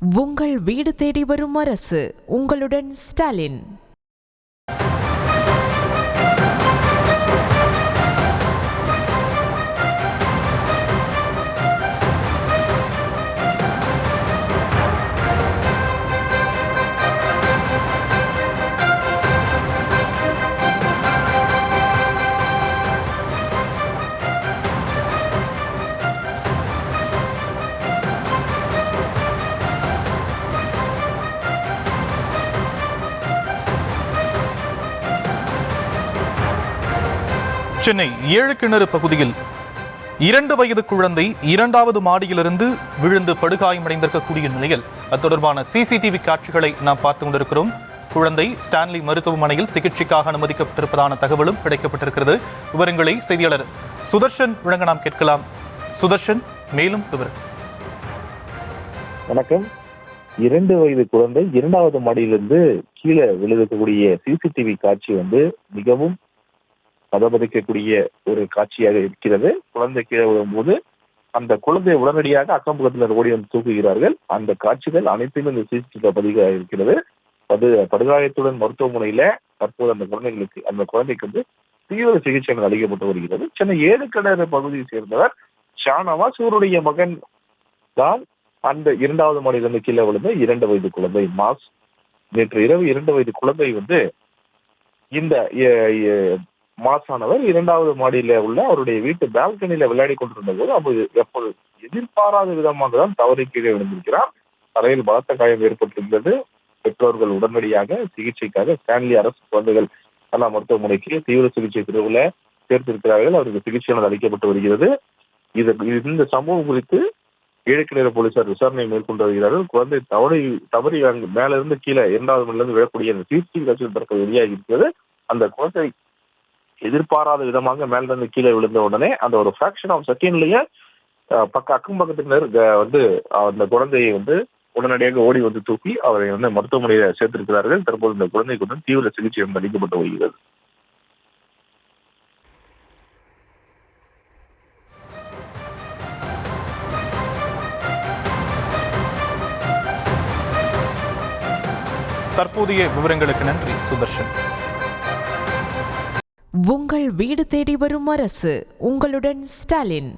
உங்கள் வீடு தேடி வரும் அரசு. உங்களுடன் ஸ்டாலின். சென்னை ஏழுக்கிணறு பகுதியில் 2 வயது குழந்தை 2வது மாடியிலிருந்து விழுந்து படுகாயமடைந்திருக்கக்கூடிய நிலையில் அது தொடர்பான சிசிடிவி காட்சிகளை நாம் பார்த்து கொண்டிருக்கிறோம். குழந்தை ஸ்டான்லி மருத்துவமனையில் சிகிச்சைக்காக அனுமதிக்கப்பட்டிருப்பதான தகவலும் கிடைக்கப்பட்டிருக்கிறது. விவரங்களை செய்தியாளர் சுதர்ஷன் வழங்க நாம் கேட்கலாம். சுதர்ஷன், மேலும் விவரம். வணக்கம். 2 வயது குழந்தை 2வது மாடியிலிருந்து கீழே விழுகக்கூடிய சிசிடிவி காட்சி மிகவும் பதபதிக்கக்கூடிய ஒரு காட்சியாக இருக்கிறது. குழந்தை கீழே விழும்போது அந்த குழந்தையை உடனடியாக அக்கம் பக்கத்தில் ஓடி வந்து தூக்குகிறார்கள். அந்த காட்சிகள் அனைத்துமே இந்த சிசிடிவி பதிவாக இருக்கிறது. படுகாயத்துடன் மருத்துவமனையில தற்போது அந்த குழந்தைக்கு தீவிர சிகிச்சை அளிக்கப்பட்டு வருகிறது. சென்னை ஏழுக்கிணறு பகுதியை சேர்ந்தவர் ஷானவாஸ். இவருடைய மகன் தான் அந்த 2வது மாடியிலிருந்து கீழே விழுந்த 2 வயது குழந்தை மாஸ். நேற்று இரவு 2 வயது குழந்தை இந்த மாசானவர் 2வது மாடியில உள்ள அவருடைய வீட்டு பால்கனியில விளையாடி கொண்டிருந்த போது எப்போது எதிர்பாராத விதமாக தான் தவறி கீழே விழுந்திருக்கிறார். தலையில் பலத்த காயம் ஏற்பட்டிருந்தது. பெற்றோர்கள் உடனடியாக சிகிச்சைக்காக ஸ்டான்லி அரசு குழந்தைகள் நல மருத்துவமனைக்கு தீவிர சிகிச்சை பிரிவுல சேர்த்திருக்கிறார்கள். அவருக்கு சிகிச்சை அளிக்கப்பட்டு வருகிறது. இந்த சம்பவம் குறித்து ஏழுக்கிணறு போலீசார் விசாரணை மேற்கொண்டு வருகிறார்கள். குழந்தை தவறி மேல இருந்து கீழே 2வது மாடியிலிருந்து விழக்கூடிய அந்த சிசிடிவி காட்சியில் தற்போது வெளியாகி இருக்கிறது. அந்த குழந்தை எதிர்பாராத விதமாக மேலிருந்து கீழே விழுந்த உடனே அந்த ஒரு ஃபிராக்ஷன் ஆஃப் செகண்ட்லயே அக்கம் பக்கத்தினர் அந்த குழந்தையை உடனடியாக ஓடி வந்து தூக்கி அவரை மருத்துவமனையில சேர்த்திருக்கிறார்கள். தற்போது இந்த குழந்தைக்கு தீவிர சிகிச்சை அளிக்கப்பட்டு வருகிறது. தற்போதைய விவரங்களுக்கு நன்றி சுதர்ஷன். உங்கள் வீடு தேடி வரும் அரசு. உங்களுடன் ஸ்டாலின்.